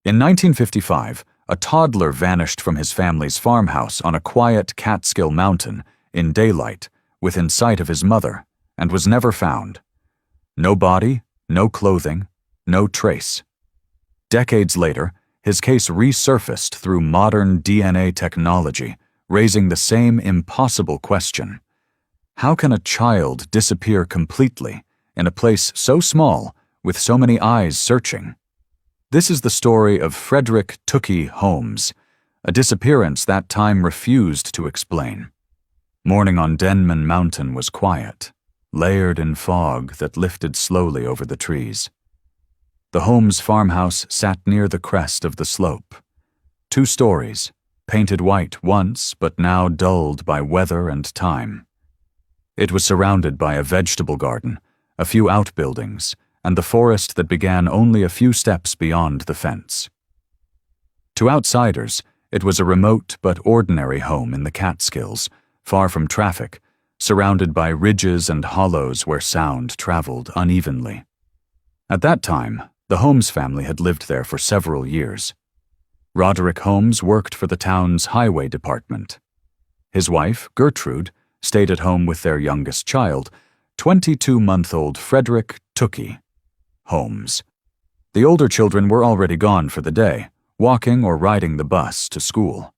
In 1955, a toddler vanished from his family's farmhouse on a quiet Catskill mountain in daylight within sight of his mother and was never found. No body, no clothing, no trace. Decades later, his case resurfaced through modern DNA technology, raising the same impossible question. How can a child disappear completely in a place so small with so many eyes searching? This is the story of Frederick Holmes, a disappearance that time refused to explain. Morning on Denman Mountain was quiet, layered in fog that lifted slowly over the trees. The Holmes farmhouse sat near the crest of the slope. 2 stories, painted white once but now dulled by weather and time. It was surrounded by a vegetable garden, a few outbuildings, and the forest that began only a few steps beyond the fence. To outsiders, it was a remote but ordinary home in the Catskills, far from traffic, surrounded by ridges and hollows where sound traveled unevenly. At that time, the Holmes family had lived there for several years. Frederick Holmes worked for the town's highway department. His wife, Gertrude, stayed at home with their youngest child, 22-month-old Frederick Holmes. The older children were already gone for the day, walking or riding the bus to school.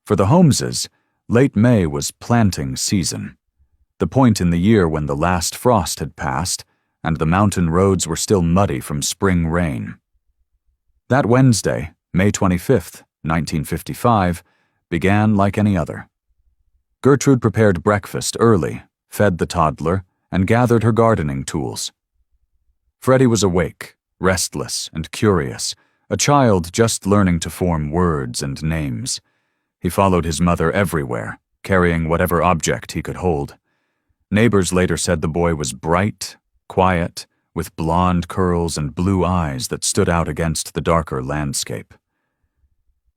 For the Holmeses, late May was planting season, the point in the year when the last frost had passed and the mountain roads were still muddy from spring rain. That Wednesday, May 25th, 1955, began like any other. Gertrude prepared breakfast early, fed the toddler, and gathered her gardening tools. Freddie was awake, restless and curious, a child just learning to form words and names. He followed his mother everywhere, carrying whatever object he could hold. Neighbors later said the boy was bright, quiet, with blonde curls and blue eyes that stood out against the darker landscape.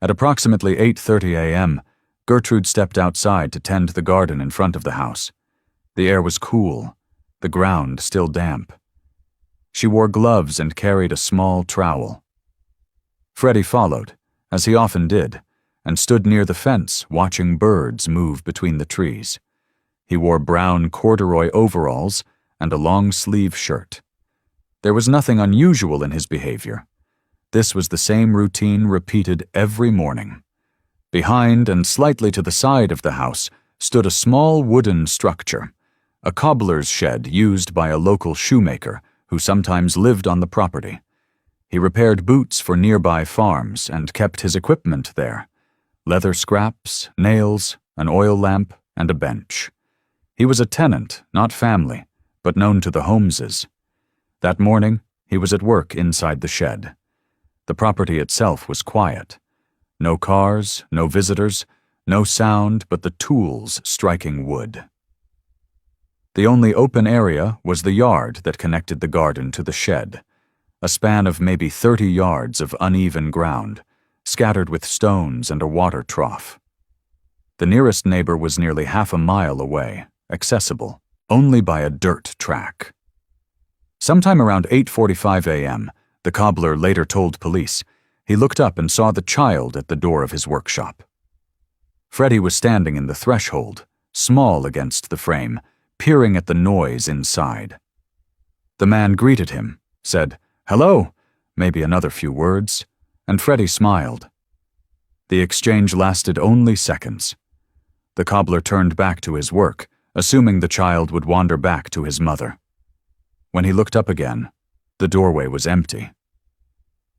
At approximately 8:30 a.m., Gertrude stepped outside to tend the garden in front of the house. The air was cool, the ground still damp. She wore gloves and carried a small trowel. Freddie followed, as he often did, and stood near the fence watching birds move between the trees. He wore brown corduroy overalls and a long-sleeve shirt. There was nothing unusual in his behavior. This was the same routine repeated every morning. Behind and slightly to the side of the house stood a small wooden structure, a cobbler's shed used by a local shoemaker who sometimes lived on the property. He repaired boots for nearby farms and kept his equipment there: leather scraps, nails, an oil lamp, and a bench. He was a tenant, not family, but known to the Holmeses. That morning, he was at work inside the shed. The property itself was quiet. No cars, no visitors, no sound but the tools striking wood. The only open area was the yard that connected the garden to the shed, a span of maybe 30 yards of uneven ground, scattered with stones and a water trough. The nearest neighbor was nearly half a mile away, accessible only by a dirt track. Sometime around 8:45 a.m., the cobbler later told police, he looked up and saw the child at the door of his workshop. Freddie was standing in the threshold, small against the frame, peering at the noise inside. The man greeted him, said, "Hello," maybe another few words, and Freddie smiled. The exchange lasted only seconds. The cobbler turned back to his work, assuming the child would wander back to his mother. When he looked up again, the doorway was empty.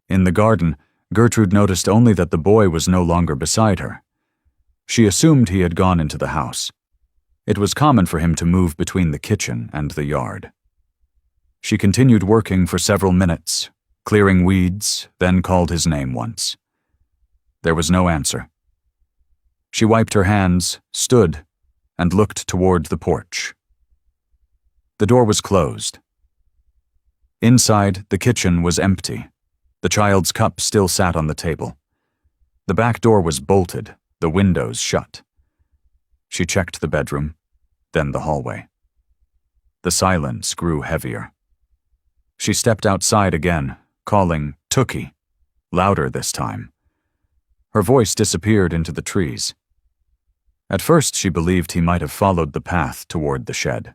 In the garden, Gertrude noticed only that the boy was no longer beside her. She assumed he had gone into the house. It was common for him to move between the kitchen and the yard. She continued working for several minutes, clearing weeds, then called his name once. There was no answer. She wiped her hands, stood, and looked toward the porch. The door was closed. Inside, the kitchen was empty. The child's cup still sat on the table. The back door was bolted, the windows shut. She checked the bedroom, then the hallway. The silence grew heavier. She stepped outside again, calling Tookie, louder this time. Her voice disappeared into the trees. At first she believed he might have followed the path toward the shed.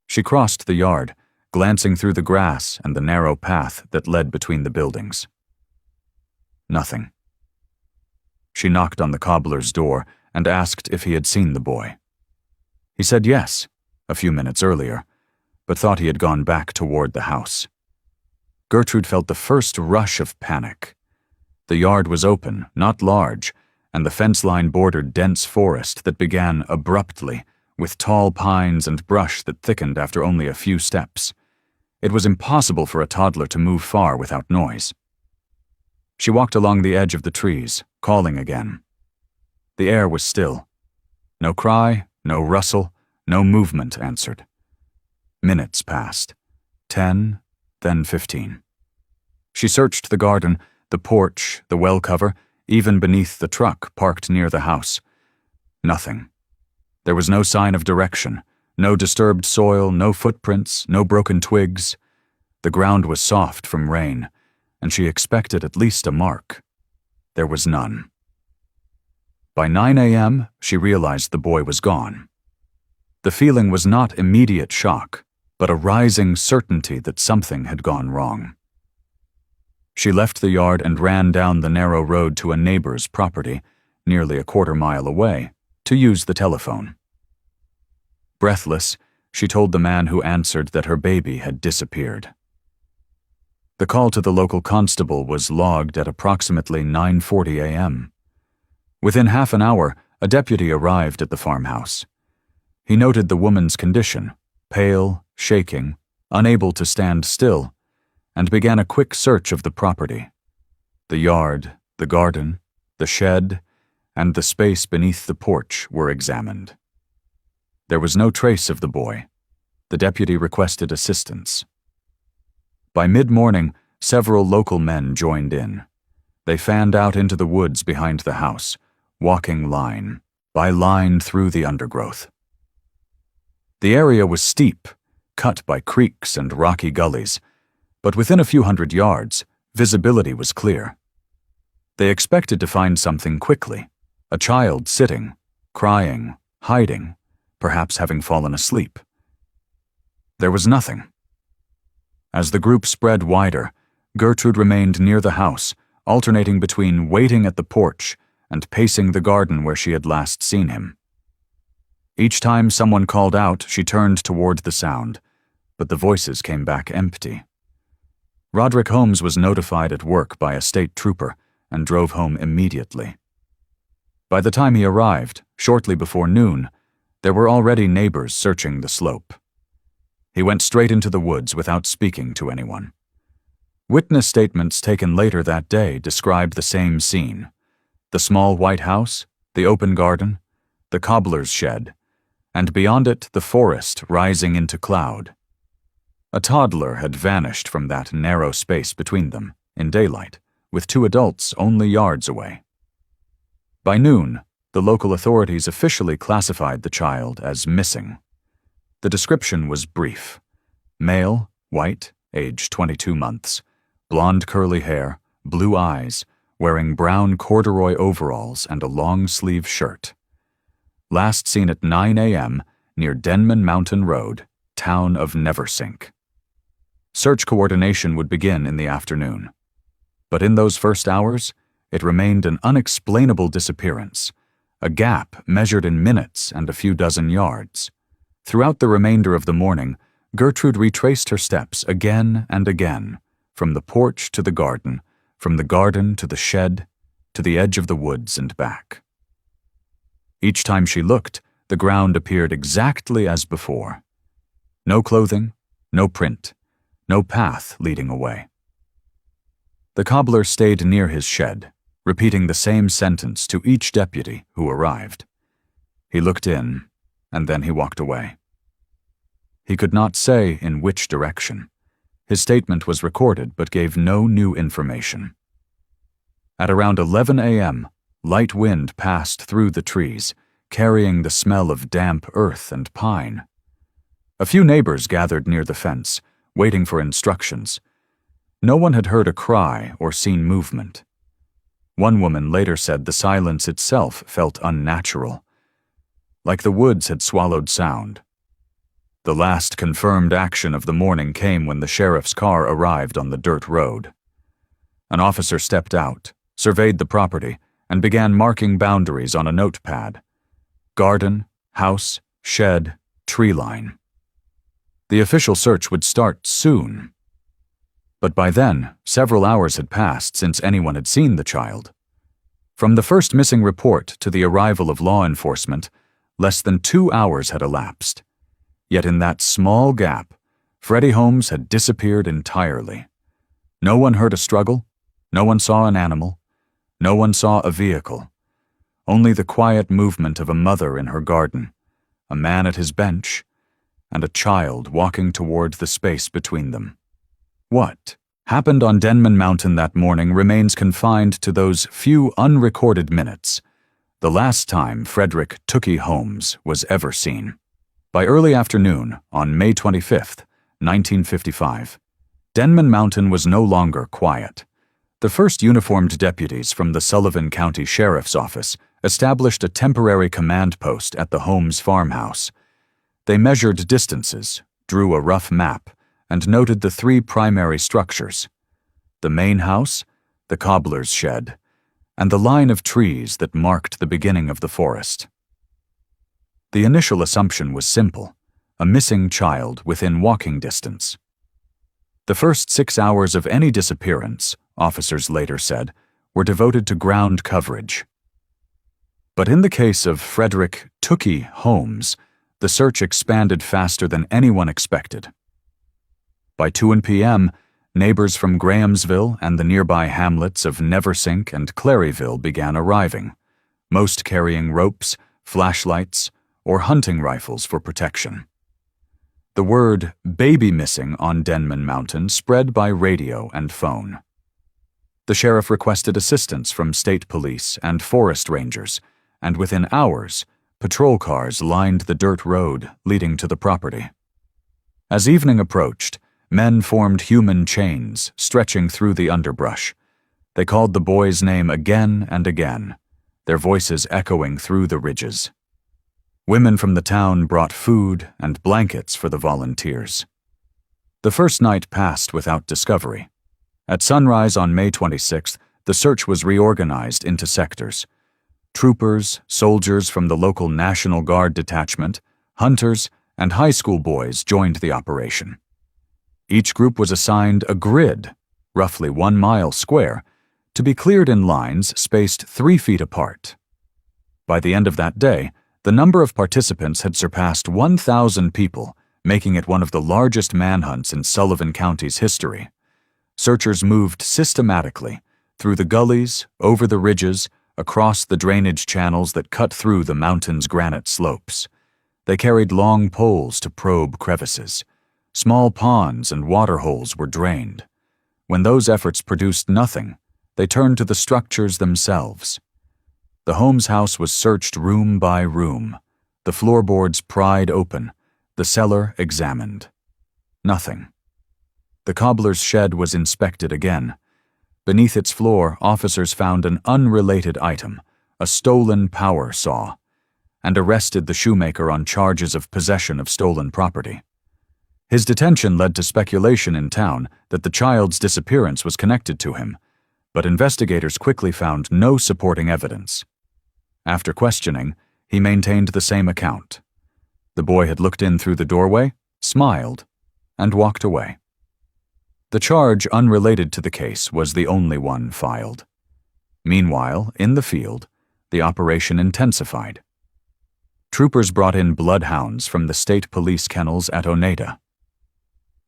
She crossed the yard, glancing through the grass and the narrow path that led between the buildings. Nothing. She knocked on the cobbler's door and asked if he had seen the boy. He said yes, a few minutes earlier, but thought he had gone back toward the house. Gertrude felt the first rush of panic. The yard was open, not large, and the fence line bordered dense forest that began abruptly, with tall pines and brush that thickened after only a few steps. It was impossible for a toddler to move far without noise. She walked along the edge of the trees, calling again. The air was still. No cry, no rustle, no movement answered. Minutes passed. 10, then 15. She searched the garden, the porch, the well cover, even beneath the truck parked near the house. Nothing. There was no sign of direction, no disturbed soil, no footprints, no broken twigs. The ground was soft from rain, and she expected at least a mark. There was none. By 9 a.m., she realized the boy was gone. The feeling was not immediate shock, but a rising certainty that something had gone wrong. She left the yard and ran down the narrow road to a neighbor's property, nearly a quarter-mile away, to use the telephone. Breathless, she told the man who answered that her baby had disappeared. The call to the local constable was logged at approximately 9:40 a.m. Within half an hour, a deputy arrived at the farmhouse. He noted the woman's condition, pale, shaking, unable to stand still, and began a quick search of the property. The yard, the garden, the shed, and the space beneath the porch were examined. There was no trace of the boy. The deputy requested assistance. By mid-morning, several local men joined in. They fanned out into the woods behind the house, walking line by line through the undergrowth. The area was steep, cut by creeks and rocky gullies, but within a few hundred yards, visibility was clear. They expected to find something quickly, a child sitting, crying, hiding, perhaps having fallen asleep. There was nothing. As the group spread wider, Gertrude remained near the house, alternating between waiting at the porch and pacing the garden where she had last seen him. Each time someone called out, she turned toward the sound, but the voices came back empty. Frederick Holmes was notified at work by a state trooper and drove home immediately. By the time he arrived, shortly before noon, there were already neighbors searching the slope. He went straight into the woods without speaking to anyone. Witness statements taken later that day described the same scene: the small white house, the open garden, the cobbler's shed, and beyond it the forest rising into cloud. A toddler had vanished from that narrow space between them, in daylight, with two adults only yards away. By noon, the local authorities officially classified the child as missing. The description was brief: male, white, age 22 months, blonde curly hair, blue eyes, wearing brown corduroy overalls and a long-sleeve shirt. Last seen at 9 a.m. near Denman Mountain Road, town of Neversink. Search coordination would begin in the afternoon. But in those first hours, it remained an unexplainable disappearance, a gap measured in minutes and a few dozen yards. Throughout the remainder of the morning, Gertrude retraced her steps again and again, from the porch to the garden, from the garden to the shed, to the edge of the woods and back. Each time she looked, the ground appeared exactly as before. No clothing, no print, no path leading away. The cobbler stayed near his shed, repeating the same sentence to each deputy who arrived. He looked in, and then he walked away. He could not say in which direction. His statement was recorded but gave no new information. At around 11 a.m., light wind passed through the trees, carrying the smell of damp earth and pine. A few neighbors gathered near the fence, waiting for instructions. no one had heard a cry or seen movement. One woman later said the silence itself felt unnatural, like the woods had swallowed sound. The last confirmed action of the morning came when the sheriff's car arrived on the dirt road. An officer stepped out, surveyed the property, and began marking boundaries on a notepad. Garden, house, shed, tree line. The official search would start soon. But by then, several hours had passed since anyone had seen the child. From the first missing report to the arrival of law enforcement, less than 2 hours had elapsed. Yet in that small gap, Freddie Holmes had disappeared entirely. No one heard a struggle, no one saw an animal, no one saw a vehicle. Only the quiet movement of a mother in her garden, a man at his bench, and a child walking toward the space between them. What happened on Denman Mountain that morning remains confined to those few unrecorded minutes, the last time Frederick "Tookie" Holmes was ever seen. By early afternoon, on May 25, 1955, Denman Mountain was no longer quiet. The first uniformed deputies from the Sullivan County Sheriff's Office established a temporary command post at the Holmes farmhouse. They measured distances, drew a rough map, and noted the 3 primary structures: the main house, the cobbler's shed, and the line of trees that marked the beginning of the forest. The initial assumption was simple: a missing child within walking distance. The first 6 hours of any disappearance, officers later said, were devoted to ground coverage. But in the case of Frederick "Tookie" Holmes, the search expanded faster than anyone expected. By 2 p.m., neighbors from Grahamsville and the nearby hamlets of Neversink and Claryville began arriving, most carrying ropes, flashlights, or hunting rifles for protection. The word "baby missing" on Denman Mountain spread by radio and phone. The sheriff requested assistance from state police and forest rangers, and within hours, patrol cars lined the dirt road leading to the property. As evening approached, men formed human chains stretching through the underbrush. They called the boy's name again and again, their voices echoing through the ridges. Women from the town brought food and blankets for the volunteers. The first night passed without discovery. At sunrise on May 26th, the search was reorganized into sectors. Troopers, soldiers from the local National Guard detachment, hunters, and high school boys joined the operation. Each group was assigned a grid, roughly 1 mile square, to be cleared in lines spaced 3 feet apart. By the end of that day, the number of participants had surpassed 1,000 people, making it one of the largest manhunts in Sullivan County's history. Searchers moved systematically through the gullies, over the ridges, across the drainage channels that cut through the mountain's granite slopes. They carried long poles to probe crevices. Small ponds and water holes were drained. When those efforts produced nothing, they turned to the structures themselves. The Holmes house was searched room by room, the floorboards pried open, the cellar examined. Nothing. The cobbler's shed was inspected again. Beneath its floor, officers found an unrelated item, a stolen power saw, and arrested the shoemaker on charges of possession of stolen property. His detention led to speculation in town that the child's disappearance was connected to him, but investigators quickly found no supporting evidence. After questioning, he maintained the same account. The boy had looked in through the doorway, smiled, and walked away. The charge unrelated to the case was the only one filed. Meanwhile, in the field, the operation intensified. Troopers brought in bloodhounds from the state police kennels at Oneida.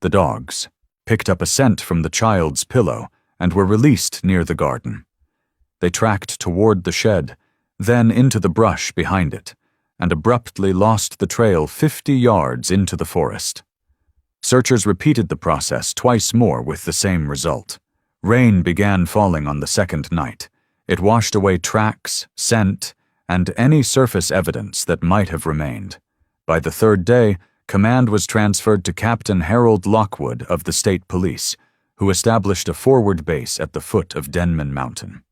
The dogs picked up a scent from the child's pillow and were released near the garden. They tracked toward the shed, then into the brush behind it, and abruptly lost the trail 50 yards into the forest. Searchers repeated the process twice more with the same result. Rain began falling on the second night. It washed away tracks, scent, and any surface evidence that might have remained. By the third day, command was transferred to Captain Harold Lockwood of the state police, who established a forward base at the foot of Denman Mountain.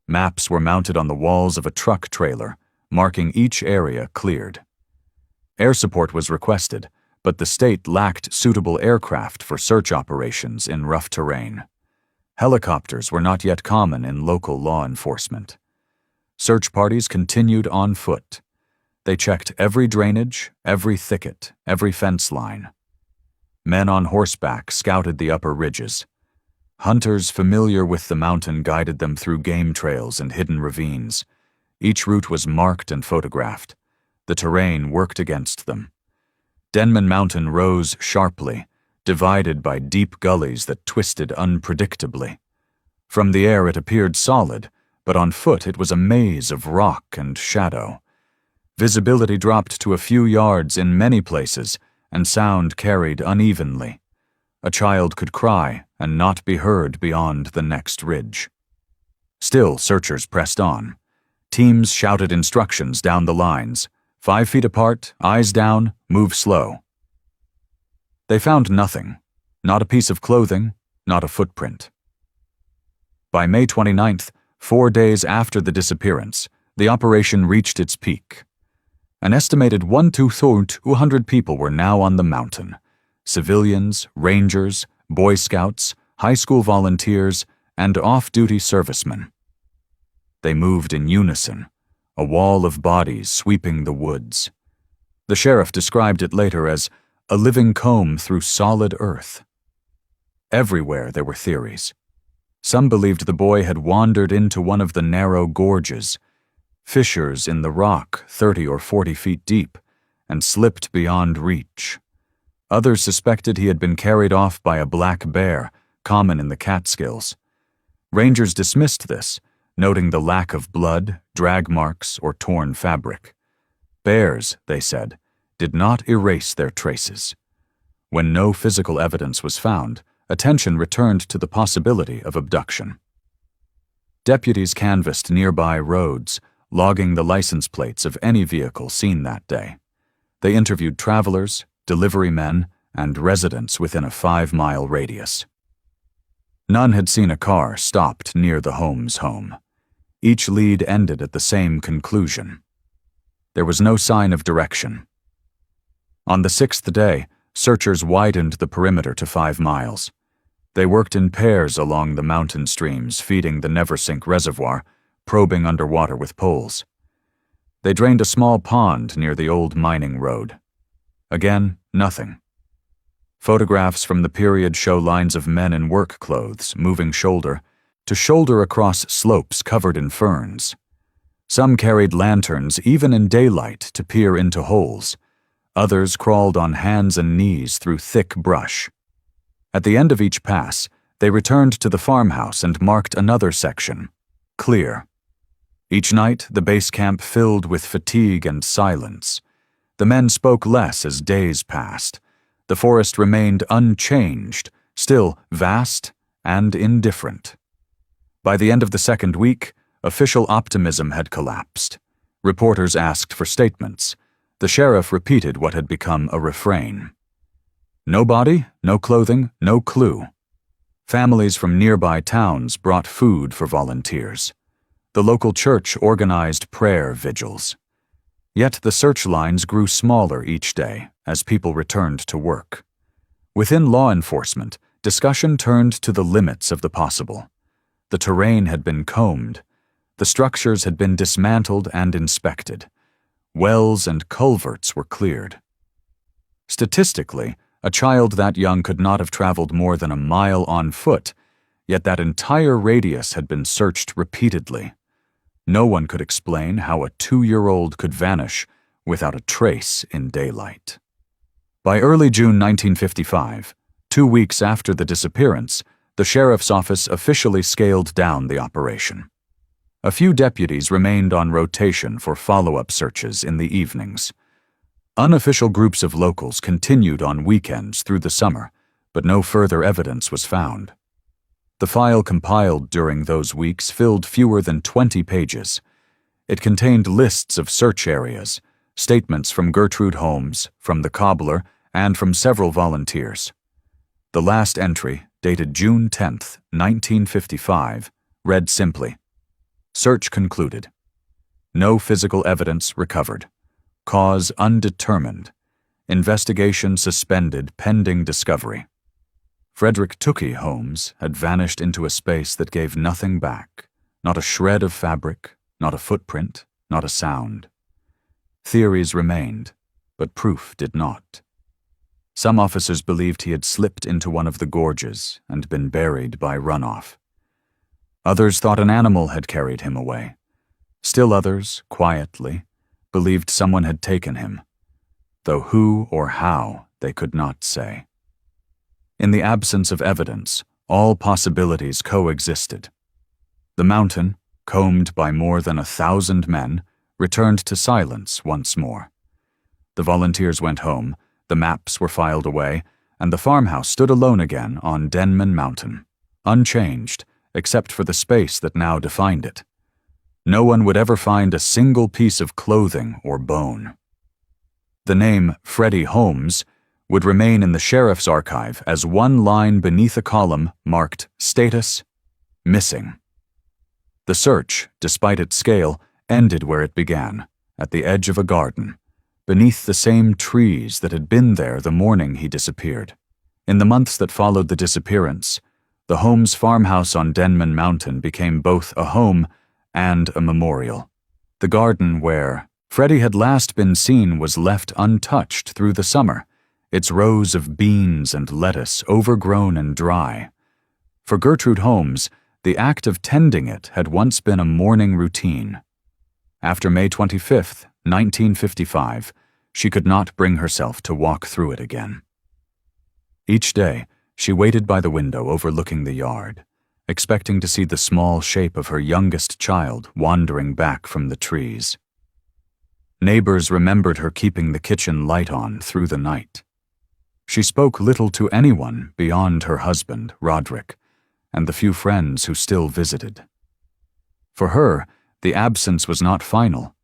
Maps were mounted on the walls of a truck trailer, marking each area cleared. Air support was requested, but the state lacked suitable aircraft for search operations in rough terrain. Helicopters were not yet common in local law enforcement. Search parties continued on foot. They checked every drainage, every thicket, every fence line. Men on horseback scouted the upper ridges. Hunters familiar with the mountain guided them through game trails and hidden ravines. Each route was marked and photographed. The terrain worked against them. Denman Mountain rose sharply, divided by deep gullies that twisted unpredictably. From the air it appeared solid, but on foot it was a maze of rock and shadow. Visibility dropped to a few yards in many places, and sound carried unevenly. A child could cry and not be heard beyond the next ridge. Still, searchers pressed on. Teams shouted instructions down the lines. 5 feet apart, eyes down, move slow. They found nothing. Not a piece of clothing, not a footprint. By May 29th, 4 days after the disappearance, the operation reached its peak. An estimated 1,200 people were now on the mountain. Civilians, rangers, Boy Scouts, high school volunteers, and off-duty servicemen. They moved in unison, a wall of bodies sweeping the woods. The sheriff described it later as a living comb through solid earth. Everywhere there were theories. Some believed the boy had wandered into one of the narrow gorges, fissures in the rock 30 or 40 feet deep, and slipped beyond reach. Others suspected he had been carried off by a black bear, common in the Catskills. Rangers dismissed this, noting the lack of blood, drag marks, or torn fabric. Bears, they said, did not erase their traces. When no physical evidence was found, attention returned to the possibility of abduction. Deputies canvassed nearby roads, logging the license plates of any vehicle seen that day. They interviewed travelers, delivery men, and residents within a 5-mile radius. None had seen a car stopped near the Holmes home. Each lead ended at the same conclusion. There was no sign of direction. On the 6th day, searchers widened the perimeter to 5 miles. They worked in pairs along the mountain streams feeding the Neversink Reservoir, probing underwater with poles. They drained a small pond near the old mining road. Again, nothing. Photographs from the period show lines of men in work clothes moving shoulder to shoulder across slopes covered in ferns. Some carried lanterns even in daylight to peer into holes. Others crawled on hands and knees through thick brush. At the end of each pass, they returned to the farmhouse and marked another section, clear. Each night, the base camp filled with fatigue and silence. The men spoke less as days passed. The forest remained unchanged, still vast and indifferent. By the end of the 2nd week, official optimism had collapsed. Reporters asked for statements. The sheriff repeated what had become a refrain. No body, no clothing, no clue. Families from nearby towns brought food for volunteers. The local church organized prayer vigils. Yet the search lines grew smaller each day as people returned to work. Within law enforcement, discussion turned to the limits of the possible. The terrain had been combed. The structures had been dismantled and inspected. Wells and culverts were cleared. Statistically, a child that young could not have traveled more than a mile on foot, yet that entire radius had been searched repeatedly. No one could explain how a 2-year-old could vanish without a trace in daylight. By early June 1955, 2 weeks after the disappearance, the sheriff's office officially scaled down the operation. A few deputies remained on rotation for follow-up searches in the evenings. Unofficial groups of locals continued on weekends through the summer, but no further evidence was found. The file compiled during those weeks filled fewer than 20 pages. It contained lists of search areas, statements from Gertrude Holmes, from the cobbler, and from several volunteers. The last entry, dated June 10, 1955, read simply, "Search concluded. No physical evidence recovered. Cause undetermined. Investigation suspended pending discovery." Frederick Holmes had vanished into a space that gave nothing back, not a shred of fabric, not a footprint, not a sound. Theories remained, but proof did not. Some officers believed he had slipped into one of the gorges and been buried by runoff. Others thought an animal had carried him away. Still others, quietly, believed someone had taken him, though who or how they could not say. In the absence of evidence, all possibilities coexisted. The mountain, combed by more than 1,000 men, returned to silence once more. The volunteers went home, the maps were filed away, and the farmhouse stood alone again on Denman Mountain, unchanged except for the space that now defined it. No one would ever find a single piece of clothing or bone. The name Freddie Holmes would remain in the sheriff's archive as one line beneath a column marked Status Missing. The search, despite its scale, ended where it began, at the edge of a garden, beneath the same trees that had been there the morning he disappeared. In the months that followed the disappearance, the Holmes farmhouse on Denman Mountain became both a home and a memorial. The garden where Freddie had last been seen was left untouched through the summer, its rows of beans and lettuce overgrown and dry. For Gertrude Holmes, the act of tending it had once been a morning routine. After May 25, 1955, she could not bring herself to walk through it again. Each day, she waited by the window overlooking the yard, expecting to see the small shape of her youngest child wandering back from the trees. Neighbors remembered her keeping the kitchen light on through the night. She spoke little to anyone beyond her husband, Roderick, and the few friends who still visited. For her, the absence was not final.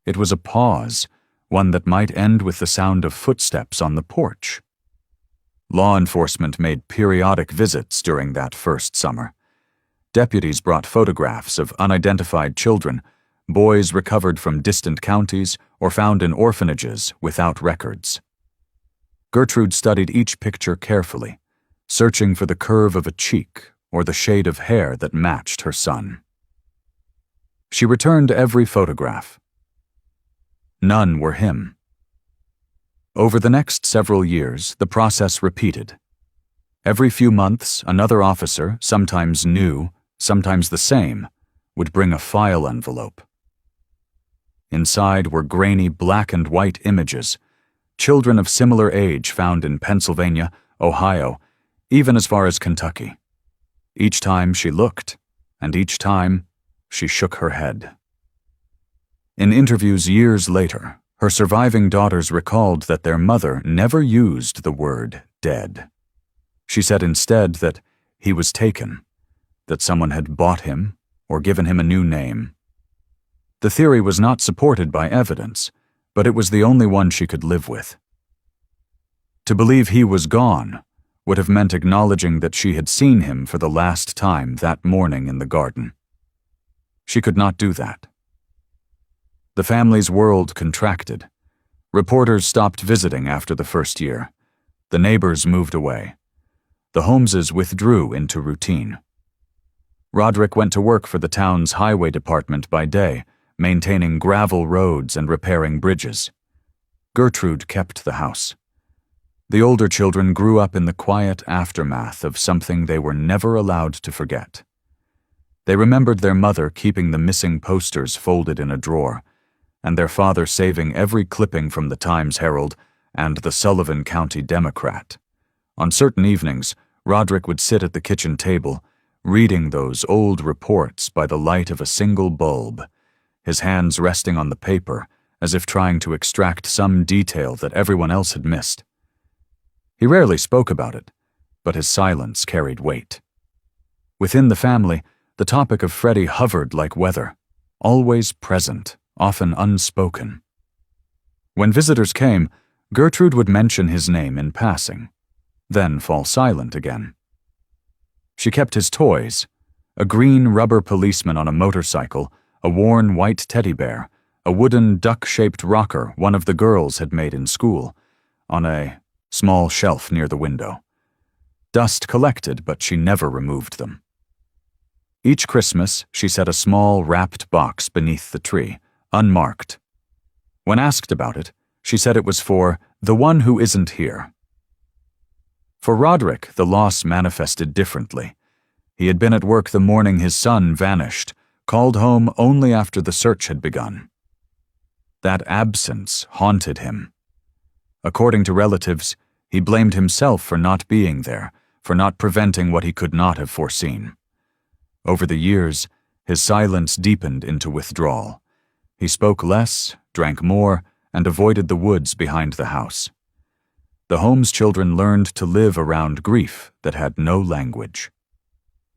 It was a pause, one that might end with the sound of footsteps on the porch. Law enforcement made periodic visits during that first summer. Deputies brought photographs of unidentified children, boys recovered from distant counties or found in orphanages without records. Gertrude studied each picture carefully, searching for the curve of a cheek or the shade of hair that matched her son. She returned every photograph. None were him. Over the next several years, the process repeated. Every few months, another officer, sometimes new, sometimes the same, would bring a file envelope. Inside were grainy black and white images, children of similar age found in Pennsylvania, Ohio, even as far as Kentucky. Each time she looked, and each time she shook her head. In interviews years later, her surviving daughters recalled that their mother never used the word dead. She said instead that he was taken, that someone had bought him or given him a new name. The theory was not supported by evidence, but it was the only one she could live with. To believe he was gone would have meant acknowledging that she had seen him for the last time that morning in the garden. She could not do that. The family's world contracted. Reporters stopped visiting after the first year. The neighbors moved away. The Holmeses withdrew into routine. Roderick went to work for the town's highway department by day, maintaining gravel roads and repairing bridges. Gertrude kept the house. The older children grew up in the quiet aftermath of something they were never allowed to forget. They remembered their mother keeping the missing posters folded in a drawer, and their father saving every clipping from the Times-Herald and the Sullivan County Democrat. On certain evenings, Roderick would sit at the kitchen table, reading those old reports by the light of a single bulb, his hands resting on the paper as if trying to extract some detail that everyone else had missed. He rarely spoke about it, but his silence carried weight. Within the family, the topic of Freddie hovered like weather, always present, often unspoken. When visitors came, Gertrude would mention his name in passing, then fall silent again. She kept his toys: a green rubber policeman on a motorcycle, a worn white teddy bear, a wooden duck-shaped rocker one of the girls had made in school, on a small shelf near the window. Dust collected, but she never removed them. Each Christmas, she set a small wrapped box beneath the tree, unmarked. When asked about it, she said it was for the one who isn't here. For Roderick, the loss manifested differently. He had been at work the morning his son vanished, called home only after the search had begun. That absence haunted him. According to relatives, he blamed himself for not being there, for not preventing what he could not have foreseen. Over the years, his silence deepened into withdrawal. He spoke less, drank more, and avoided the woods behind the house. The Holmes children learned to live around grief that had no language.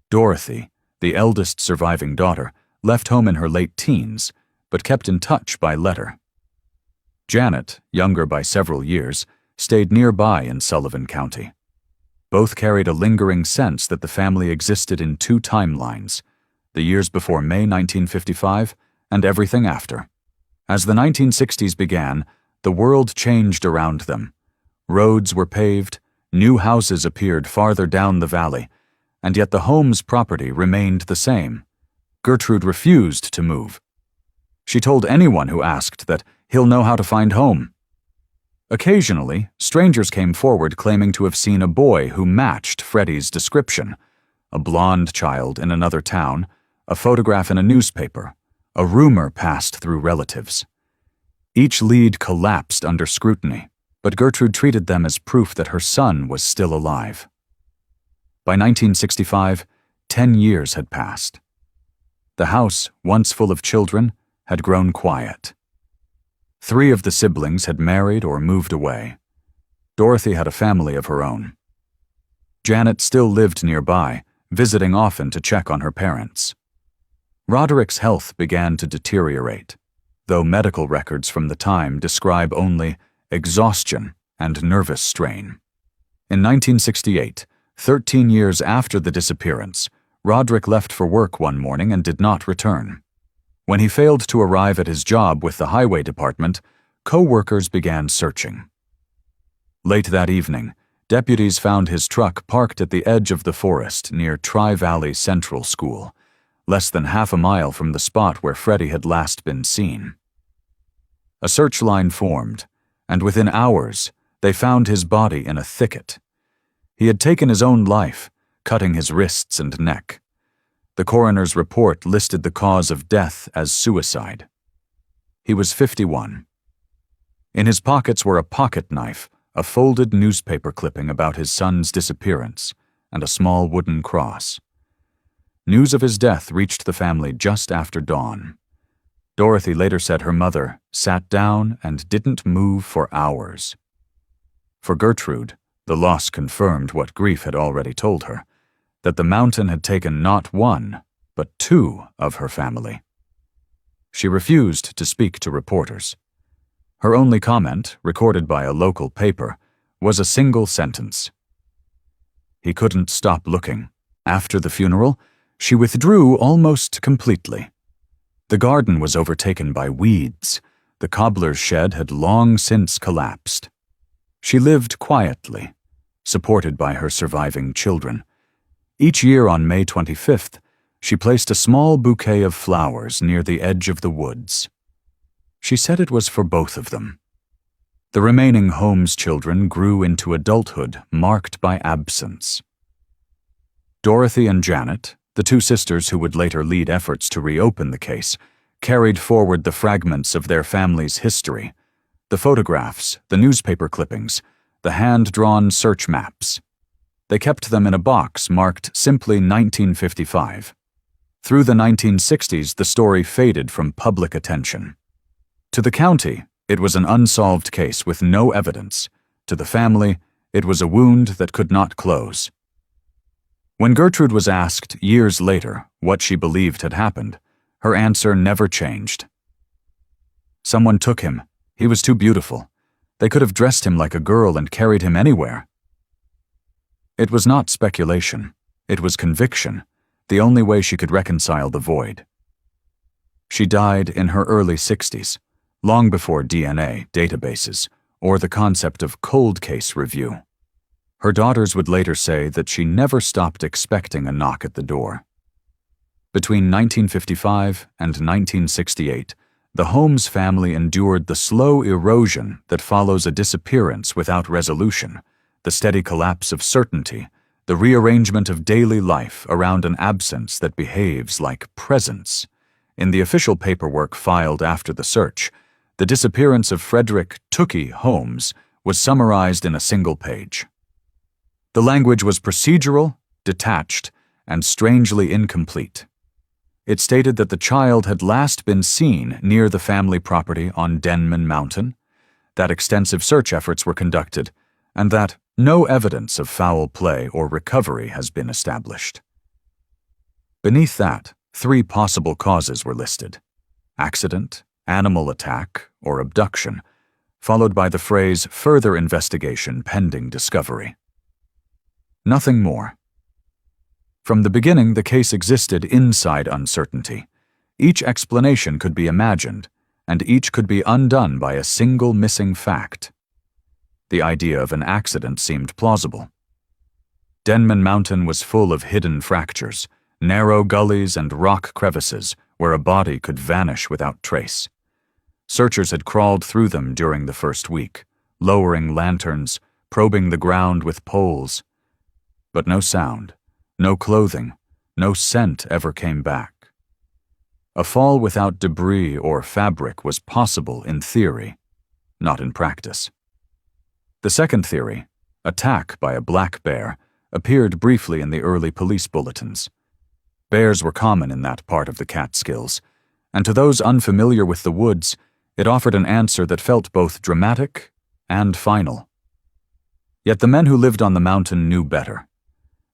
Dorothy, the eldest surviving daughter, left home in her late teens, but kept in touch by letter. Janet, younger by several years, stayed nearby in Sullivan County. Both carried a lingering sense that the family existed in two timelines, the years before May 1955 and everything after. As the 1960s began, the world changed around them. Roads were paved, new houses appeared farther down the valley, and yet the Holmes property remained the same. Gertrude refused to move. She told anyone who asked that he'll know how to find home. Occasionally, strangers came forward claiming to have seen a boy who matched Freddie's description: a blonde child in another town, a photograph in a newspaper. A rumor passed through relatives. Each lead collapsed under scrutiny, but Gertrude treated them as proof that her son was still alive. By 1965, 10 years had passed. The house, once full of children, had grown quiet. 3 of the siblings had married or moved away. Dorothy had a family of her own. Janet still lived nearby, visiting often to check on her parents. Roderick's health began to deteriorate, though medical records from the time describe only exhaustion and nervous strain. In 1968, 13 years after the disappearance, Roderick left for work one morning and did not return. When he failed to arrive at his job with the highway department, co-workers began searching. Late that evening, deputies found his truck parked at the edge of the forest near Tri-Valley Central School, less than half a mile from the spot where Freddie had last been seen. A search line formed, and within hours, they found his body in a thicket. He had taken his own life, cutting his wrists and neck. The coroner's report listed the cause of death as suicide. He was 51. In his pockets were a pocket knife, a folded newspaper clipping about his son's disappearance, and a small wooden cross. News of his death reached the family just after dawn. Dorothy later said her mother sat down and didn't move for hours. For Gertrude, the loss confirmed what grief had already told her, that the mountain had taken not one, but 2 of her family. She refused to speak to reporters. Her only comment, recorded by a local paper, was a single sentence. He couldn't stop looking. After the funeral, she withdrew almost completely. The garden was overtaken by weeds. The cobbler's shed had long since collapsed. She lived quietly, supported by her surviving children. Each year on May 25th, she placed a small bouquet of flowers near the edge of the woods. She said it was for both of them. The remaining Holmes children grew into adulthood marked by absence. Dorothy and Janet, the 2 sisters who would later lead efforts to reopen the case, carried forward the fragments of their family's history: the photographs, the newspaper clippings, the hand-drawn search maps. They kept them in a box marked simply 1955. Through the 1960s, the story faded from public attention. To the county, it was an unsolved case with no evidence. To the family, it was a wound that could not close. When Gertrude was asked, years later, what she believed had happened, her answer never changed. Someone took him. He was too beautiful. They could have dressed him like a girl and carried him anywhere. It was not speculation. It was conviction, the only way she could reconcile the void. She died in her early 60s, long before DNA, databases, or the concept of cold case review. Her daughters would later say that she never stopped expecting a knock at the door. Between 1955 and 1968, the Holmes family endured the slow erosion that follows a disappearance without resolution, the steady collapse of certainty, the rearrangement of daily life around an absence that behaves like presence. In the official paperwork filed after the search, the disappearance of Frederick "Tookie" Holmes was summarized in a single page. The language was procedural, detached, and strangely incomplete. It stated that the child had last been seen near the family property on Denman Mountain, that extensive search efforts were conducted, and that no evidence of foul play or recovery has been established. Beneath that, 3 possible causes were listed: accident, animal attack, or abduction, followed by the phrase "further investigation pending discovery." Nothing more. From the beginning, the case existed inside uncertainty. Each explanation could be imagined, and each could be undone by a single missing fact. The idea of an accident seemed plausible. Denman Mountain was full of hidden fractures, narrow gullies and rock crevices where a body could vanish without trace. Searchers had crawled through them during the first week, lowering lanterns, probing the ground with poles. But no sound, no clothing, no scent ever came back. A fall without debris or fabric was possible in theory, not in practice. The second theory, attack by a black bear, appeared briefly in the early police bulletins. Bears were common in that part of the Catskills, and to those unfamiliar with the woods, it offered an answer that felt both dramatic and final. Yet the men who lived on the mountain knew better.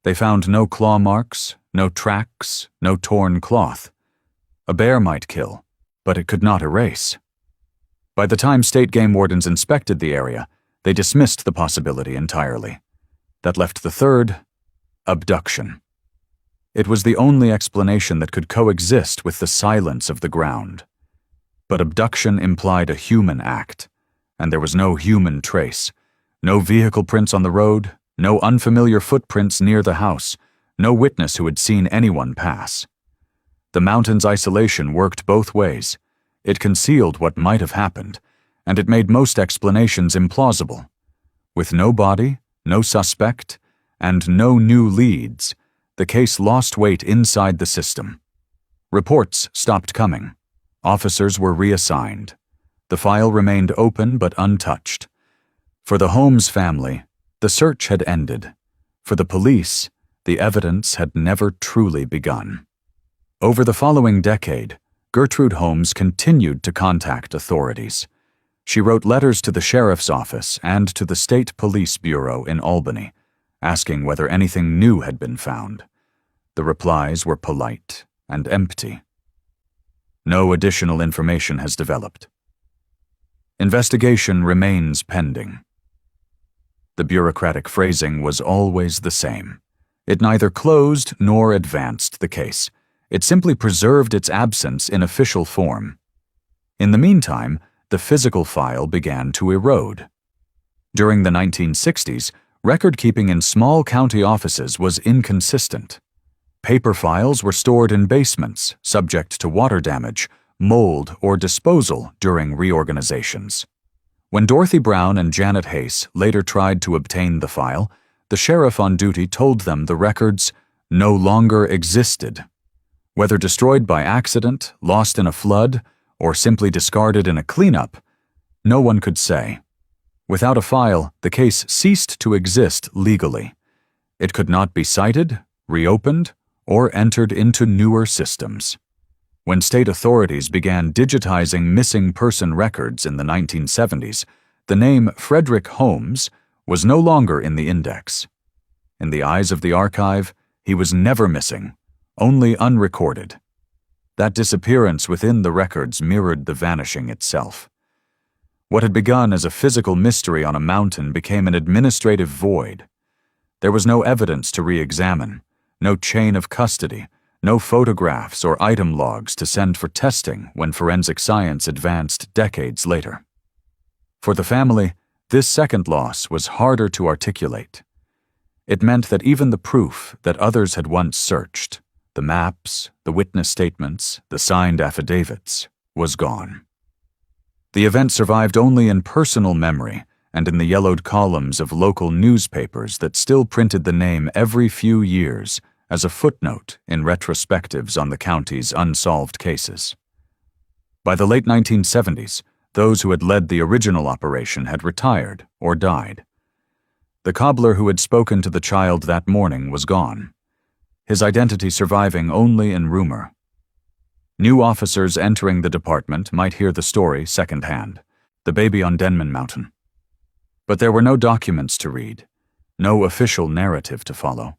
They found no claw marks, no tracks, no torn cloth. A bear might kill, but it could not erase. By the time state game wardens inspected the area, they dismissed the possibility entirely. That left the third, abduction. It was the only explanation that could coexist with the silence of the ground. But abduction implied a human act, and there was no human trace, no vehicle prints on the road, no unfamiliar footprints near the house, no witness who had seen anyone pass. The mountain's isolation worked both ways. It concealed what might have happened, and it made most explanations implausible. With no body, no suspect, and no new leads, the case lost weight inside the system. Reports stopped coming. Officers were reassigned. The file remained open but untouched. For the Holmes family, the search had ended. For the police, the evidence had never truly begun. Over the following decade, Gertrude Holmes continued to contact authorities. She wrote letters to the sheriff's office and to the State Police Bureau in Albany, asking whether anything new had been found. The replies were polite and empty. No additional information has developed. Investigation remains pending. The bureaucratic phrasing was always the same. It neither closed nor advanced the case. It simply preserved its absence in official form. In the meantime, the physical file began to erode. During the 1960s, record-keeping in small county offices was inconsistent. Paper files were stored in basements, subject to water damage, mold, or disposal during reorganizations. When Dorothy Brown and Janet Hayes later tried to obtain the file, the sheriff on duty told them the records no longer existed. Whether destroyed by accident, lost in a flood, or simply discarded in a cleanup, no one could say. Without a file, the case ceased to exist legally. It could not be cited, reopened, or entered into newer systems. When state authorities began digitizing missing person records in the 1970s, the name Frederick Holmes was no longer in the index. In the eyes of the archive, he was never missing, only unrecorded. That disappearance within the records mirrored the vanishing itself. What had begun as a physical mystery on a mountain became an administrative void. There was no evidence to re-examine, no chain of custody, no photographs or item logs to send for testing when forensic science advanced decades later. For the family, this second loss was harder to articulate. It meant that even the proof that others had once searched, the maps, the witness statements, the signed affidavits, was gone. The event survived only in personal memory and in the yellowed columns of local newspapers that still printed the name every few years as a footnote in retrospectives on the county's unsolved cases. By the late 1970s, those who had led the original operation had retired or died. The cobbler who had spoken to the child that morning was gone, his identity surviving only in rumor. New officers entering the department might hear the story secondhand, the baby on Denman Mountain. But there were no documents to read, no official narrative to follow.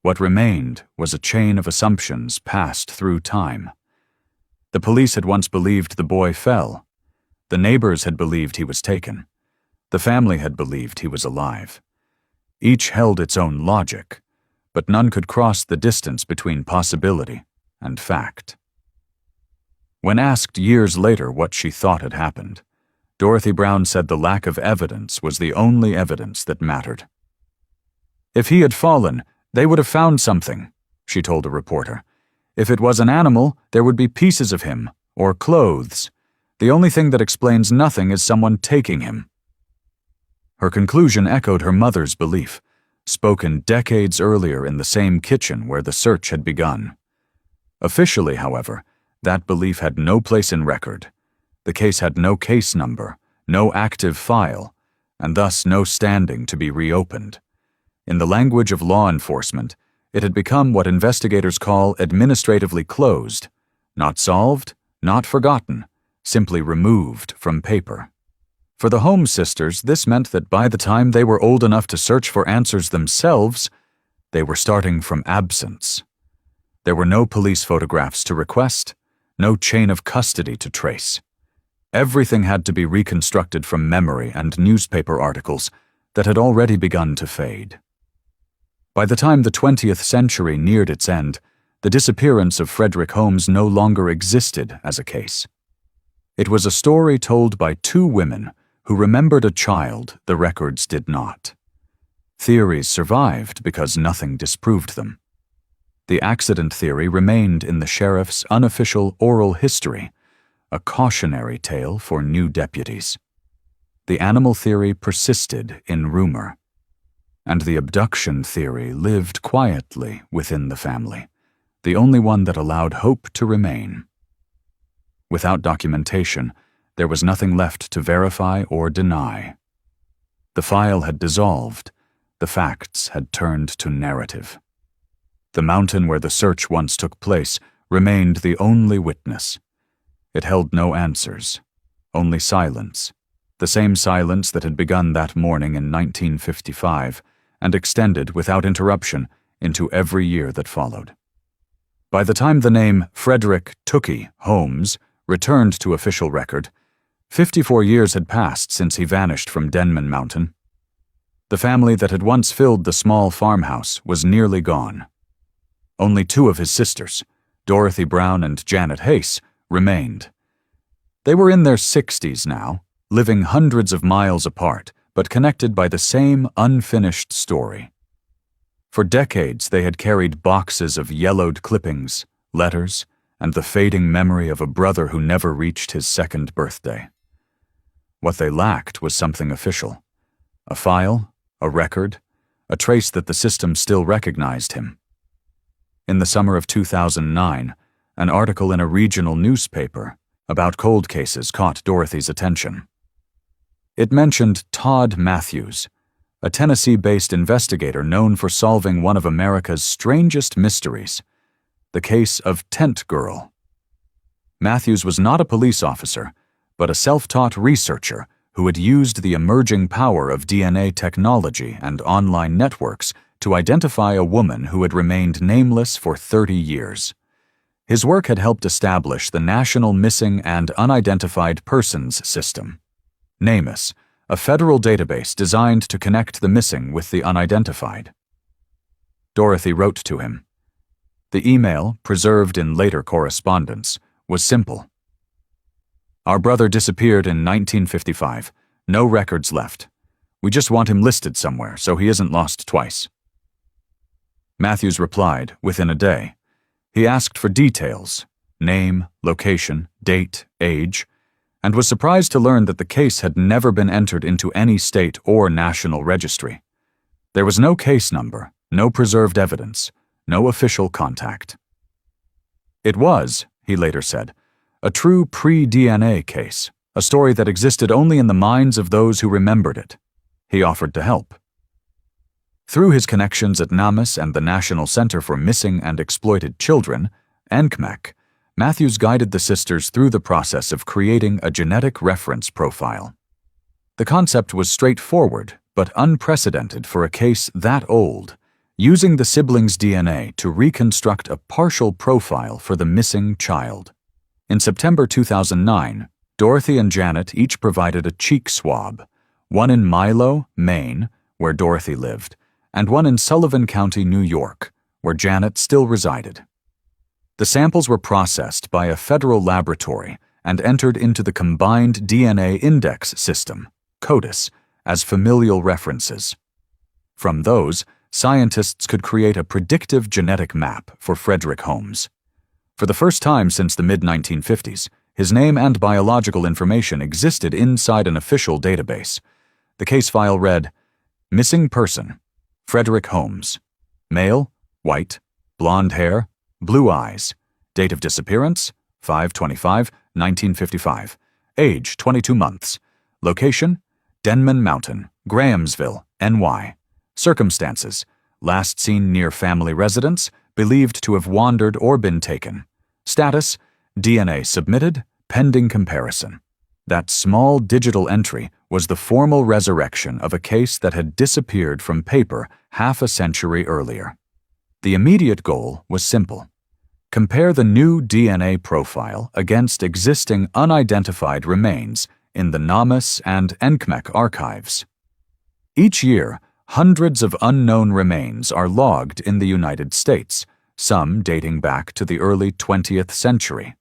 What remained was a chain of assumptions passed through time. The police had once believed the boy fell. The neighbors had believed he was taken. The family had believed he was alive. Each held its own logic, but none could cross the distance between possibility and fact. When asked years later what she thought had happened, Dorothy Brown said the lack of evidence was the only evidence that mattered. If he had fallen, they would have found something, she told a reporter. If it was an animal, there would be pieces of him, or clothes. The only thing that explains nothing is someone taking him. Her conclusion echoed her mother's belief, spoken decades earlier in the same kitchen where the search had begun. Officially, however, that belief had no place in record. The case had no case number, no active file, and thus no standing to be reopened. In the language of law enforcement, it had become what investigators call administratively closed, not solved, not forgotten, simply removed from paper. For the Holmes sisters, this meant that by the time they were old enough to search for answers themselves, they were starting from absence. There were no police photographs to request, no chain of custody to trace. Everything had to be reconstructed from memory and newspaper articles that had already begun to fade. By the time the 20th century neared its end, the disappearance of Frederick Holmes no longer existed as a case. It was a story told by two women who remembered a child the records did not. Theories survived because nothing disproved them. The accident theory remained in the sheriff's unofficial oral history, a cautionary tale for new deputies. The animal theory persisted in rumor, and the abduction theory lived quietly within the family, the only one that allowed hope to remain. Without documentation, there was nothing left to verify or deny. The file had dissolved, the facts had turned to narrative. The mountain where the search once took place remained the only witness. It held no answers, only silence, the same silence that had begun that morning in 1955 and extended without interruption into every year that followed. By the time the name Frederick "Tookie" Holmes returned to official record, 54 years had passed since he vanished from Denman Mountain. The family that had once filled the small farmhouse was nearly gone. Only two of his sisters, Dorothy Brown and Janet Hayes, remained. They were in their 60s now, living hundreds of miles apart, but connected by the same unfinished story. For decades they had carried boxes of yellowed clippings, letters, and the fading memory of a brother who never reached his second birthday. What they lacked was something official. A file, a record, a trace that the system still recognized him. In the summer of 2009, an article in a regional newspaper about cold cases caught Dorothy's attention. It mentioned Todd Matthews, a Tennessee-based investigator known for solving one of America's strangest mysteries, the case of Tent Girl. Matthews was not a police officer, but a self-taught researcher who had used the emerging power of DNA technology and online networks to identify a woman who had remained nameless for 30 years. His work had helped establish the National Missing and Unidentified Persons System, NamUs, a federal database designed to connect the missing with the unidentified. Dorothy wrote to him. The email, preserved in later correspondence, was simple. Our brother disappeared in 1955. No records left. We just want him listed somewhere so he isn't lost twice. Matthews replied within a day. He asked for details, name, location, date, age, and was surprised to learn that the case had never been entered into any state or national registry. There was no case number, no preserved evidence, no official contact. It was, he later said, a true pre-DNA case, a story that existed only in the minds of those who remembered it. He offered to help. Through his connections at NAMIS and the National Center for Missing and Exploited Children, NCMEC, Matthews guided the sisters through the process of creating a genetic reference profile. The concept was straightforward but unprecedented for a case that old, using the siblings' DNA to reconstruct a partial profile for the missing child. In September 2009, Dorothy and Janet each provided a cheek swab, one in Milo, Maine, where Dorothy lived, and one in Sullivan County, New York, where Janet still resided. The samples were processed by a federal laboratory and entered into the Combined DNA Index System, CODIS, as familial references. From those, scientists could create a predictive genetic map for Frederick Holmes. For the first time since the mid-1950s, his name and biological information existed inside an official database. The case file read, Missing person, Frederick Holmes. Male, white, blonde hair, blue eyes. Date of disappearance, 5/25/1955. Age, 22 months. Location, Denman Mountain, Grahamsville, NY. Circumstances, last seen near family residence, believed to have wandered or been taken. Status, DNA submitted, pending comparison. That small digital entry was the formal resurrection of a case that had disappeared from paper half a century earlier. The immediate goal was simple. Compare the new DNA profile against existing unidentified remains in the NAMIS and NCMEC archives. Each year, hundreds of unknown remains are logged in the United States, some dating back to the early 20th century.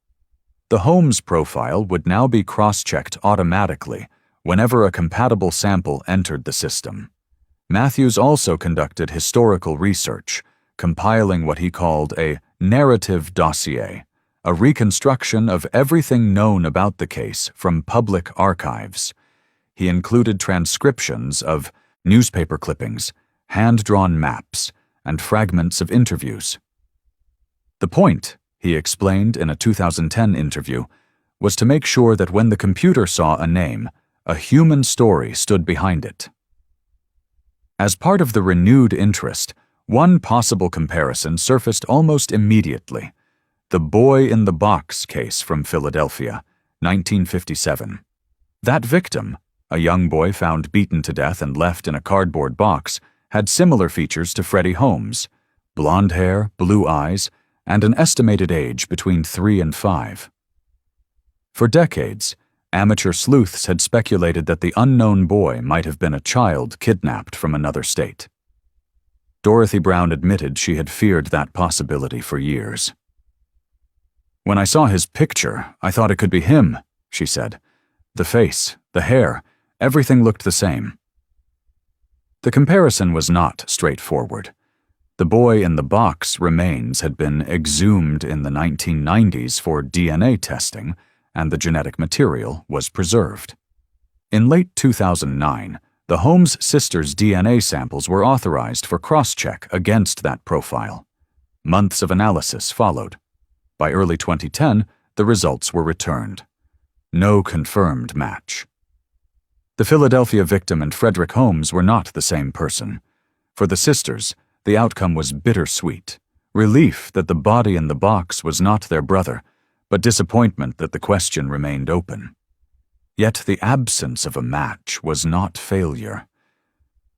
The Holmes profile would now be cross-checked automatically whenever a compatible sample entered the system. Matthews also conducted historical research, compiling what he called a narrative dossier, a reconstruction of everything known about the case from public archives. He included transcriptions of newspaper clippings, hand-drawn maps, and fragments of interviews. The point, he explained in a 2010 interview, was to make sure that when the computer saw a name, a human story stood behind it. As part of the renewed interest, one possible comparison surfaced almost immediately: the boy in the box case from Philadelphia, 1957. That victim, a young boy found beaten to death and left in a cardboard box, had similar features to Freddie Holmes: blonde hair, blue eyes, and an estimated age between 3 and 5. For decades, amateur sleuths had speculated that the unknown boy might have been a child kidnapped from another state. Dorothy Brown admitted she had feared that possibility for years. When I saw his picture, I thought it could be him, she said. The face, the hair, everything looked the same. The comparison was not straightforward. The boy in the box remains had been exhumed in the 1990s for DNA testing, and the genetic material was preserved. In late 2009, the Holmes sisters' DNA samples were authorized for cross-check against that profile. Months of analysis followed. By early 2010, the results were returned. No confirmed match. The Philadelphia victim and Frederick Holmes were not the same person. For the sisters, the outcome was bittersweet: relief that the body in the box was not their brother, but disappointment that the question remained open. Yet the absence of a match was not failure.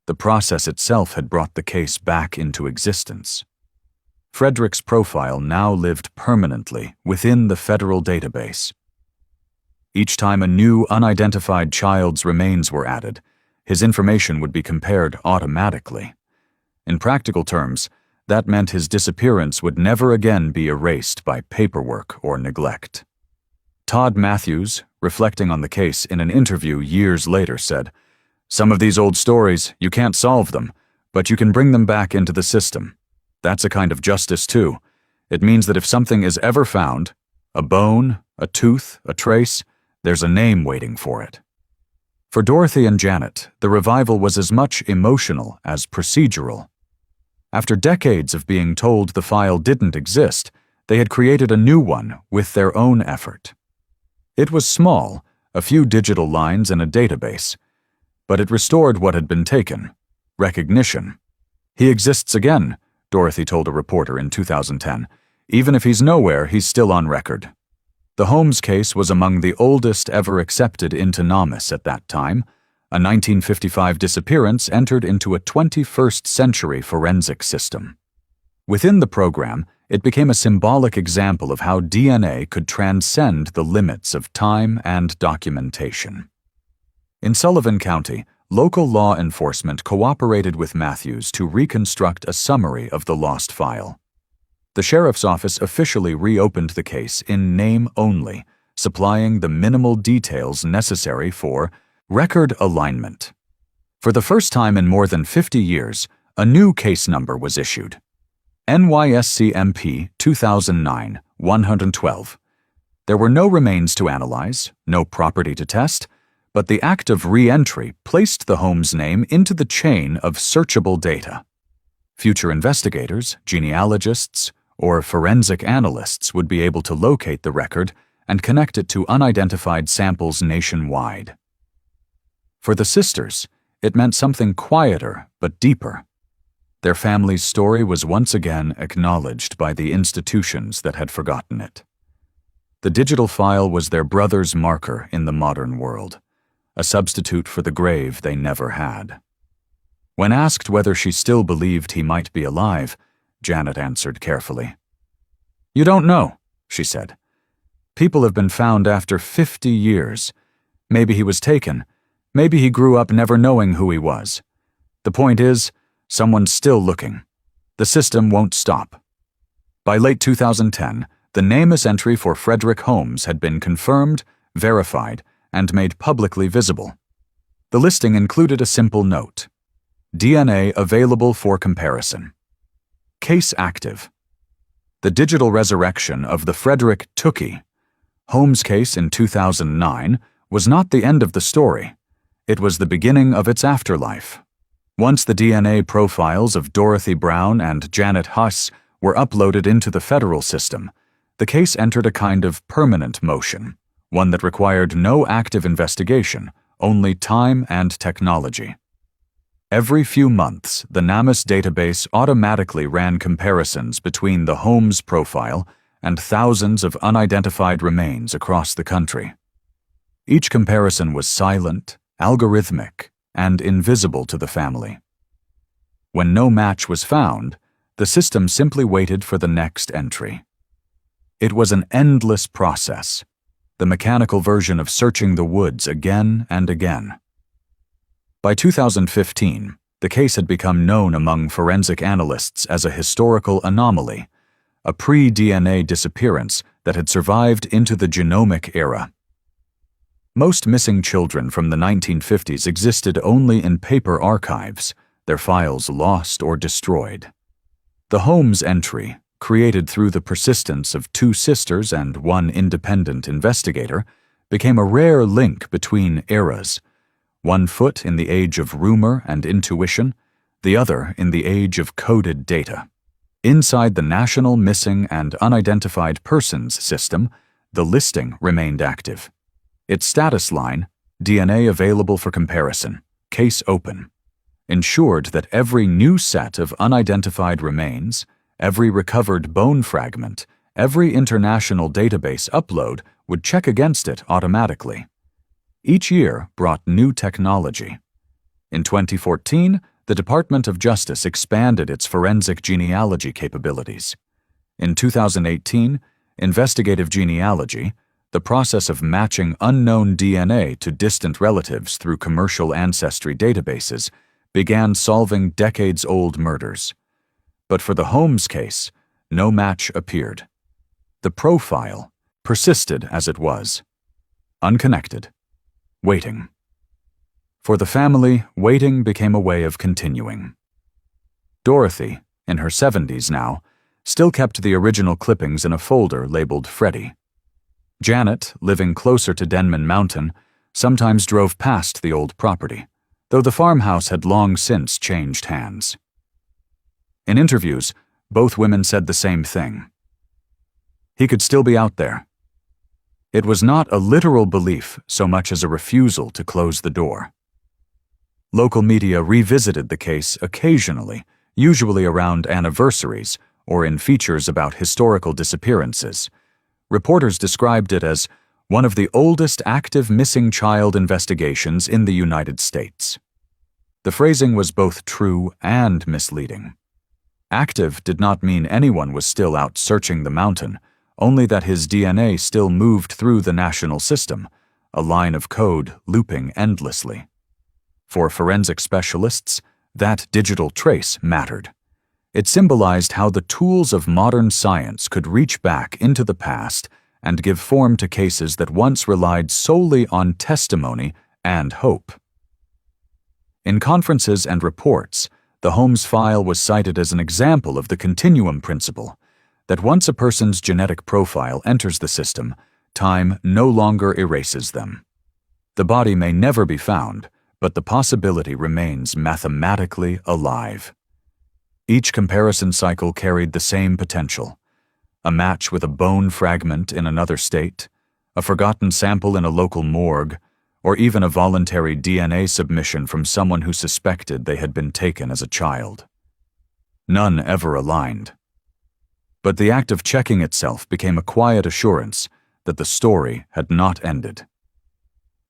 The process itself had brought the case back into existence. Frederick's profile now lived permanently within the federal database. Each time a new unidentified child's remains were added, his information would be compared automatically. In practical terms, That meant his disappearance would never again be erased by paperwork or neglect. Todd Matthews, reflecting on the case in an interview years later, said, "Some of these old stories, you can't solve them, but you can bring them back into the system. That's a kind of justice, too. It means that if something is ever found, a bone, a tooth, a trace, there's a name waiting for it." For Dorothy and Janet, the revival was as much emotional as procedural. After decades of being told the file didn't exist, they had created a new one with their own effort. It was small, a few digital lines in a database, but it restored what had been taken: recognition. "He exists again," Dorothy told a reporter in 2010. "Even if he's nowhere, he's still on record." The Holmes case was among the oldest ever accepted into NAMIS at that time. A 1955 disappearance entered into a 21st century forensic system. Within the program, it became a symbolic example of how DNA could transcend the limits of time and documentation. In Sullivan County, local law enforcement cooperated with Matthews to reconstruct a summary of the lost file. The sheriff's office officially reopened the case in name only, supplying the minimal details necessary for record alignment. For the first time in more than 50 years, a new case number was issued: NYSCMP 2009-112. There were no remains to analyze, no property to test, but the act of re-entry placed the Holmes name into the chain of searchable data. Future investigators, genealogists, or forensic analysts would be able to locate the record and connect it to unidentified samples nationwide. For the sisters, it meant something quieter but deeper. Their family's story was once again acknowledged by the institutions that had forgotten it. The digital file was their brother's marker in the modern world, a substitute for the grave they never had. When asked whether she still believed he might be alive, Janet answered carefully. "You don't know," she said. "People have been found after 50 years. Maybe he was taken. Maybe he grew up never knowing who he was. The point is, someone's still looking. The system won't stop." By late 2010, the NAMIS entry for Frederick Holmes had been confirmed, verified, and made publicly visible. The listing included a simple note: DNA available for comparison. Case active. The digital resurrection of the Frederick Tookie Holmes case in 2009 was not the end of the story. It was the beginning of its afterlife. Once the DNA profiles of Dorothy Brown and Janet Huss were uploaded into the federal system, the case entered a kind of permanent motion, one that required no active investigation, only time and technology. Every few months, the NAMIS database automatically ran comparisons between the Holmes profile and thousands of unidentified remains across the country. Each comparison was silent, algorithmic, and invisible to the family. When no match was found, the system simply waited for the next entry. It was an endless process, the mechanical version of searching the woods again and again. By 2015, the case had become known among forensic analysts as a historical anomaly, a pre-DNA disappearance that had survived into the genomic era. Most missing children from the 1950s existed only in paper archives, their files lost or destroyed. The Holmes entry, created through the persistence of two sisters and one independent investigator, became a rare link between eras, one foot in the age of rumor and intuition, the other in the age of coded data. Inside the National Missing and Unidentified Persons system, the listing remained active. Its status line, DNA available for comparison, case open, ensured that every new set of unidentified remains, every recovered bone fragment, every international database upload would check against it automatically. Each year brought new technology. In 2014, the Department of Justice expanded its forensic genealogy capabilities. In 2018, investigative genealogy, the process of matching unknown DNA to distant relatives through commercial ancestry databases, began solving decades-old murders. But for the Holmes case, no match appeared. The profile persisted as it was, unconnected, waiting. For the family, waiting became a way of continuing. Dorothy, in her 70s now, still kept the original clippings in a folder labeled Freddie. Janet, living closer to Denman Mountain, sometimes drove past the old property, though the farmhouse had long since changed hands. In interviews, both women said the same thing. He could still be out there. It was not a literal belief so much as a refusal to close the door. Local media revisited the case occasionally, usually around anniversaries or in features about historical disappearances. Reporters described it as one of the oldest active missing child investigations in the United States. The phrasing was both true and misleading. Active did not mean anyone was still out searching the mountain, only that his DNA still moved through the national system, a line of code looping endlessly. For forensic specialists, that digital trace mattered. It symbolized how the tools of modern science could reach back into the past and give form to cases that once relied solely on testimony and hope. In conferences and reports, the Holmes file was cited as an example of the continuum principle, that once a person's genetic profile enters the system, time no longer erases them. The body may never be found, but the possibility remains mathematically alive. Each comparison cycle carried the same potential: a match with a bone fragment in another state, a forgotten sample in a local morgue, or even a voluntary DNA submission from someone who suspected they had been taken as a child. None ever aligned. But the act of checking itself became a quiet assurance that the story had not ended.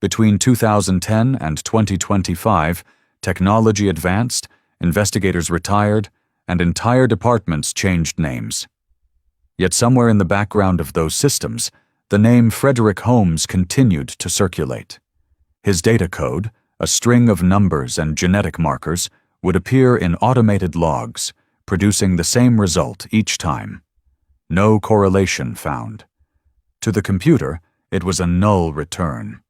Between 2010 and 2025, technology advanced, investigators retired, and entire departments changed names. Yet somewhere in the background of those systems, the name Frederick Holmes continued to circulate. His data code, a string of numbers and genetic markers, would appear in automated logs, producing the same result each time. No correlation found. To the computer, it was a null return.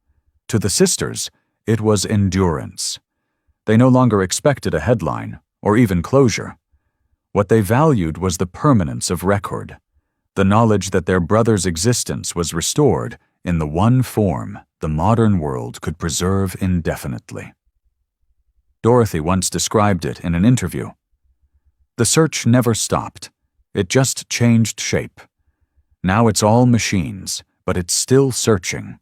To the sisters, it was endurance. They no longer expected a headline, or even closure. What they valued was the permanence of record, the knowledge that their brother's existence was restored in the one form the modern world could preserve indefinitely. Dorothy once described it in an interview. The search never stopped. It just changed shape. Now it's all machines, but it's still searching.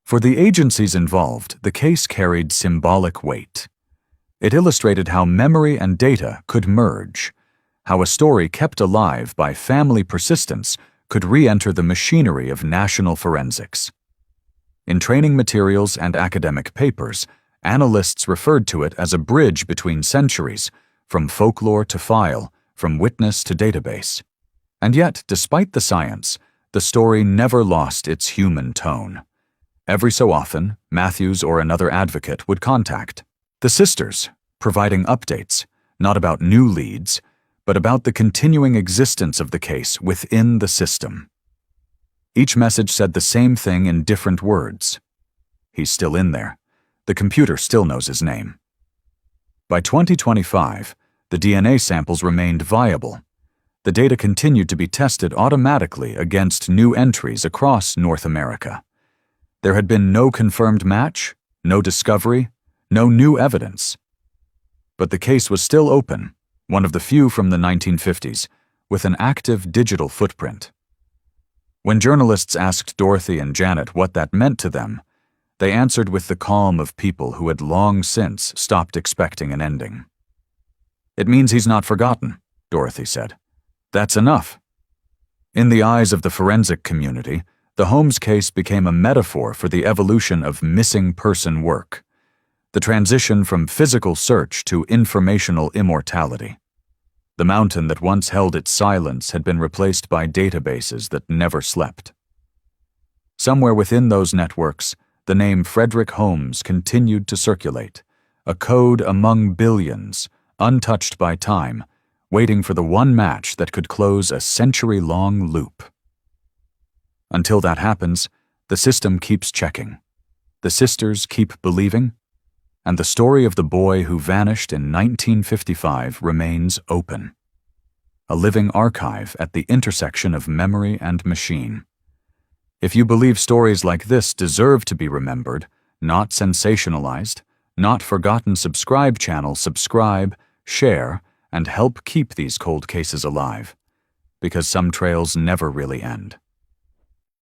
For the agencies involved, the case carried symbolic weight. It illustrated how memory and data could merge, how a story kept alive by family persistence could re-enter the machinery of national forensics. In training materials and academic papers, analysts referred to it as a bridge between centuries, from folklore to file, from witness to database. And yet, despite the science, the story never lost its human tone. Every so often, Matthews or another advocate would contact the sisters, providing updates, not about new leads, but about the continuing existence of the case within the system. Each message said the same thing in different words. He's still in there. The computer still knows his name. By 2025, the DNA samples remained viable. The data continued to be tested automatically against new entries across North America. There had been no confirmed match, no discovery, no new evidence. But the case was still open, one of the few from the 1950s, with an active digital footprint. When journalists asked Dorothy and Janet what that meant to them, they answered with the calm of people who had long since stopped expecting an ending. "It means he's not forgotten," Dorothy said. "That's enough." In the eyes of the forensic community, the Holmes case became a metaphor for the evolution of missing person work, the transition from physical search to informational immortality. The mountain that once held its silence had been replaced by databases that never slept. Somewhere within those networks, the name Frederick Holmes continued to circulate, a code among billions, untouched by time, waiting for the one match that could close a century-long loop. Until that happens, the system keeps checking. The sisters keep believing, and the story of the boy who vanished in 1955 remains open. A living archive at the intersection of memory and machine. If you believe stories like this deserve to be remembered, not sensationalized, not forgotten, subscribe, share, and help keep these cold cases alive, because some trails never really end.